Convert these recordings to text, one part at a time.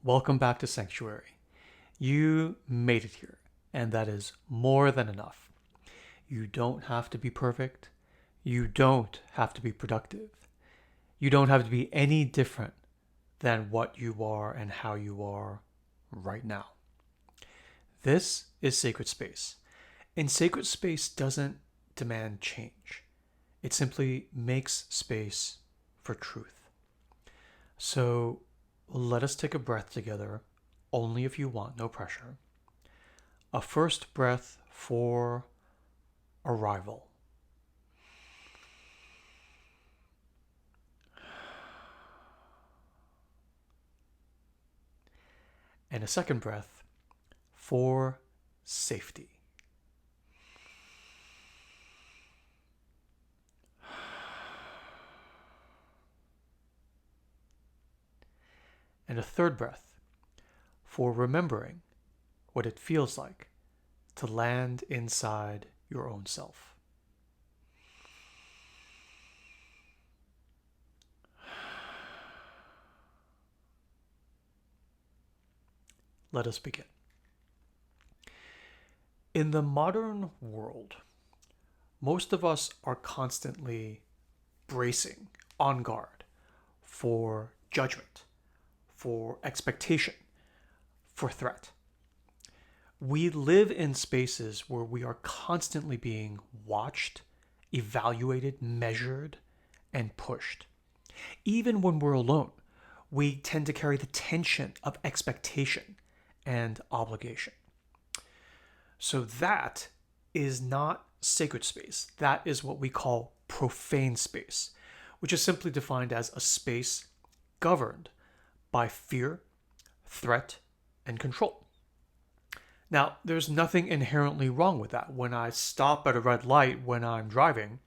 Welcome back to Sanctuary. You made it here, and that is more than enough. You don't have to be perfect. You don't have to be productive. You don't have to be any different than what you are and how you are right now. This is Sacred Space. And Sacred Space doesn't demand change, it simply makes space for truth. So let us take a breath together, only if you want, no pressure. A first breath for arrival. And a second breath for safety. And a third breath for remembering what it feels like to land inside your own self. Let us begin. In the modern world, most of us are constantly bracing on guard for judgment, for expectation, for threat. We live in spaces where we are constantly being watched, evaluated, measured, and pushed. Even when we're alone, we tend to carry the tension of expectation and obligation. So that is not sacred space. That is what we call profane space, which is simply defined as a space governed by fear, threat, and control. Now, there's nothing inherently wrong with that. When I stop at a red light when I'm driving,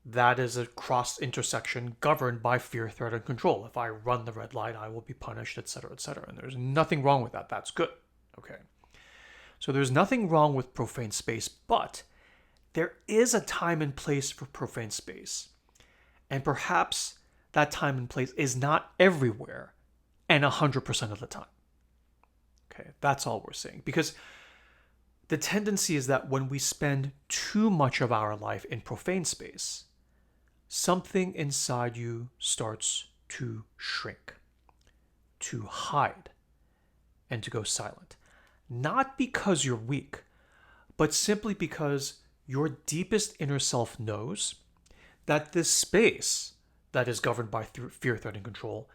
that is a cross intersection governed by fear, threat, and control. If I run the red light, I will be punished, etc., etc. And there's nothing wrong with that. That's good. Okay. So there's nothing wrong with profane space, but there is a time and place for profane space. And perhaps that time and place is not everywhere and 100% of the time. Okay, that's all we're saying. Because the tendency is that when we spend too much of our life in profane space, something inside you starts to shrink, to hide, and to go silent. Not because you're weak, but simply because your deepest inner self knows that this space that is governed by fear, threat, and control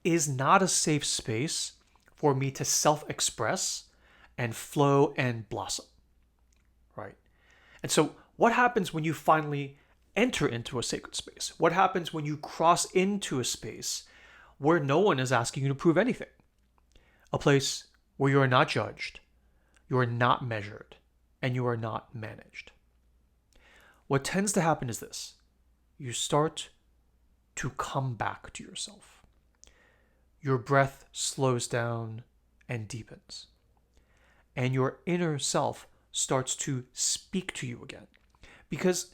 is not a safe space for me to self express and flow and blossom. Right? And so, what happens when you finally enter into a sacred space? What happens when you cross into a space where no one is asking you to prove anything? A place where you are not judged, you are not measured, and you are not managed. What tends to happen is this: you start to come back to yourself. Your breath slows down and deepens, and your inner self starts to speak to you again. Because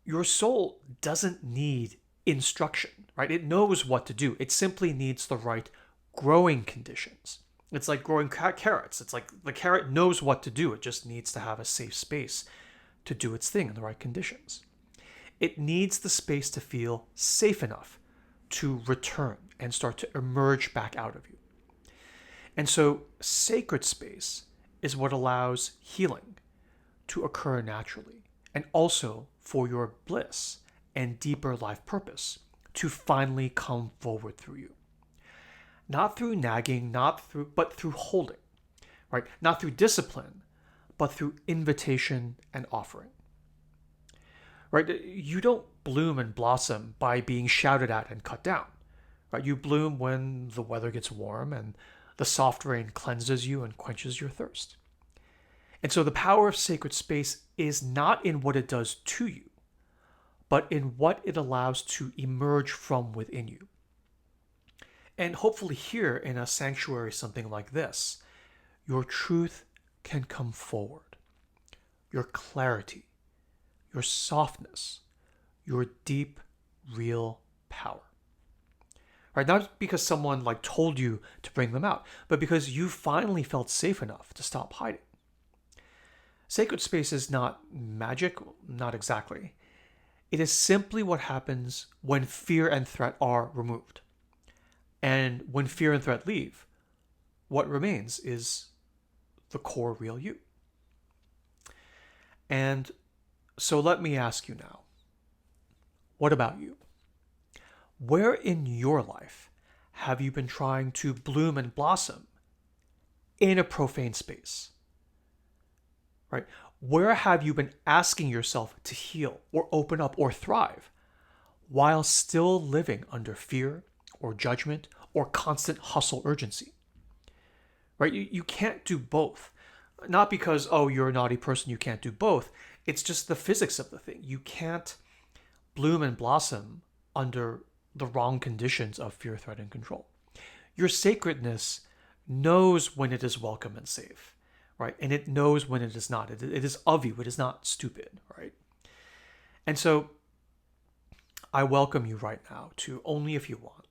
your soul doesn't need instruction, right? It knows what to do. It simply needs the right growing conditions. It's like growing carrots. It's like the carrot knows what to do. It just needs to have a safe space to do its thing in the right conditions. It needs the space to feel safe enough to return and start to emerge back out of you. And so, sacred space is what allows healing to occur naturally, and also for your bliss and deeper life purpose to finally come forward through you. Not through nagging, but through holding, right? Not through discipline, but through invitation and offering. Right? You don't bloom and blossom by being shouted at and cut down. Right? You bloom when the weather gets warm and the soft rain cleanses you and quenches your thirst. And so the power of sacred space is not in what it does to you, but in what it allows to emerge from within you. And hopefully, here in a sanctuary, something like this, your truth can come forward. Your clarity, your softness, your deep, real power. right? Not because someone like told you to bring them out, but because you finally felt safe enough to stop hiding. Sacred space is not magic, not exactly. It is simply what happens when fear and threat are removed. And when fear and threat leave, what remains is the core real you. And so let me ask you now, what about you? Where in your life have you been trying to bloom and blossom in a profane space? Right? Where have you been asking yourself to heal or open up or thrive while still living under fear or judgment or constant hustle urgency? Right? You can't do both. Not because, oh, you're a naughty person, you can't do both. It's just the physics of the thing. You can't bloom and blossom under the wrong conditions of fear, threat, and control. Your sacredness knows when it is welcome and safe, right? And it knows when it is not. It is of you. It is not stupid, right? And so I welcome you right now to, only if you want,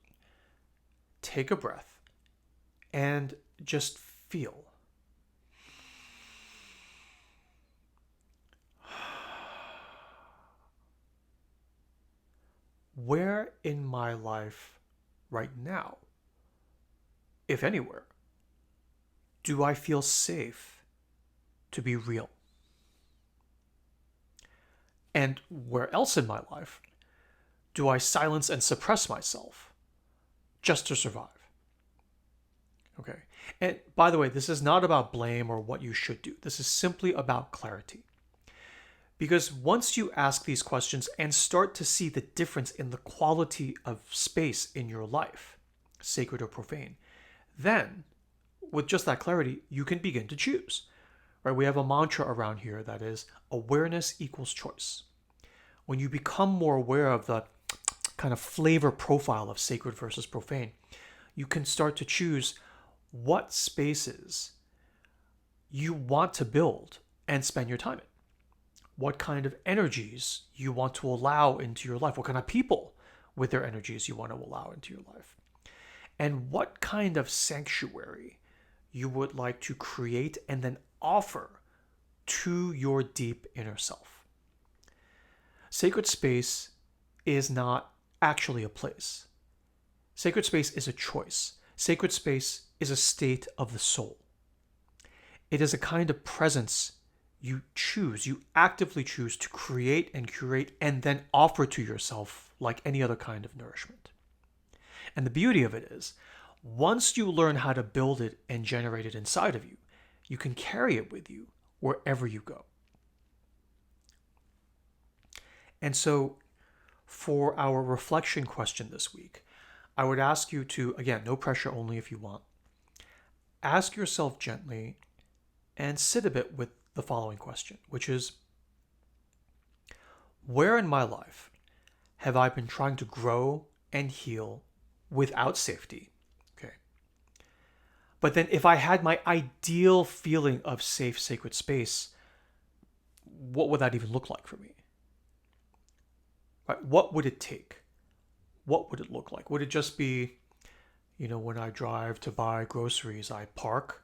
take a breath and just feel. Where in my life right now, if anywhere, do I feel safe to be real? And where else in my life do I silence and suppress myself just to survive? Okay. And by the way, this is not about blame or what you should do. This is simply about clarity. Because once you ask these questions and start to see the difference in the quality of space in your life, sacred or profane, then with just that clarity, you can begin to choose. Right? We have a mantra around here that is awareness equals choice. When you become more aware of the kind of flavor profile of sacred versus profane, you can start to choose what spaces you want to build and spend your time in. What kind of energies you want to allow into your life, what kind of people with their energies you want to allow into your life, and what kind of sanctuary you would like to create and then offer to your deep inner self. Sacred space is not actually a place. Sacred space is a choice. Sacred space is a state of the soul. It is a kind of presence you choose, you actively choose to create and curate and then offer to yourself like any other kind of nourishment. And the beauty of it is, once you learn how to build it and generate it inside of you, you can carry it with you wherever you go. And so, for our reflection question this week, I would ask you to, again, no pressure, only if you want, ask yourself gently and sit a bit with the following question, which is, where in my life have I been trying to grow and heal without safety? Okay. But then if I had my ideal feeling of safe, sacred space, what would that even look like for me? Right? What would it take? What would it look like? Would it just be, when I drive to buy groceries, I park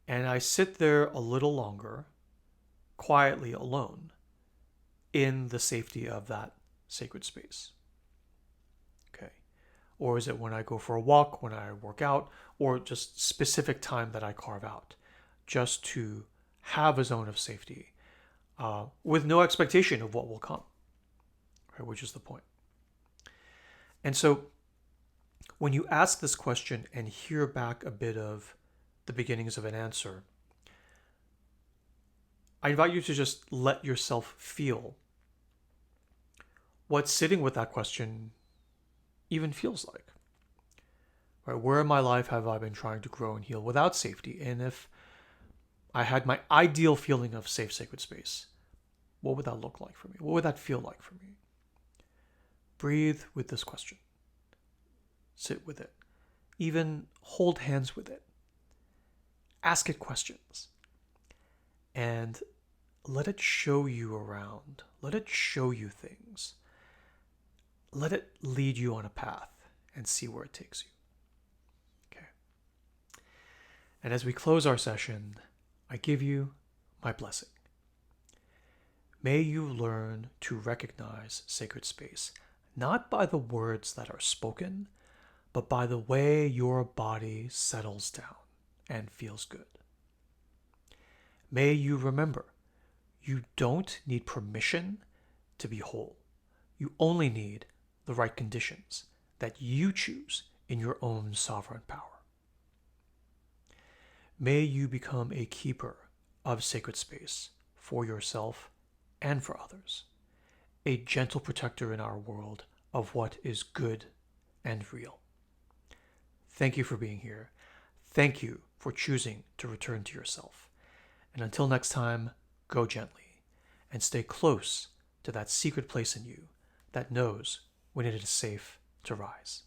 and I sit there a little longer, quietly alone, in the safety of that sacred space? Okay. Or is it when I go for a walk, when I work out, or just specific time that I carve out just to have a zone of safety with no expectation of what will come, right? Which is the point. And so when you ask this question and hear back a bit of the beginnings of an answer, I invite you to just let yourself feel what sitting with that question even feels like. Right? Where in my life have I been trying to grow and heal without safety? And if I had my ideal feeling of safe, sacred space, what would that look like for me? What would that feel like for me? Breathe with this question. Sit with it. Even hold hands with it. Ask it questions. And let it show you around. Let it show you things. Let it lead you on a path and see where it takes you. Okay. And as we close our session, I give you my blessing. May you learn to recognize sacred space, not by the words that are spoken, but by the way your body settles down and feels good. May you remember, you don't need permission to be whole. You only need the right conditions that you choose in your own sovereign power. May you become a keeper of sacred space for yourself and for others, a gentle protector in our world of what is good and real. Thank you for being here. Thank you for choosing to return to yourself. And until next time, go gently and stay close to that secret place in you that knows when it is safe to rise.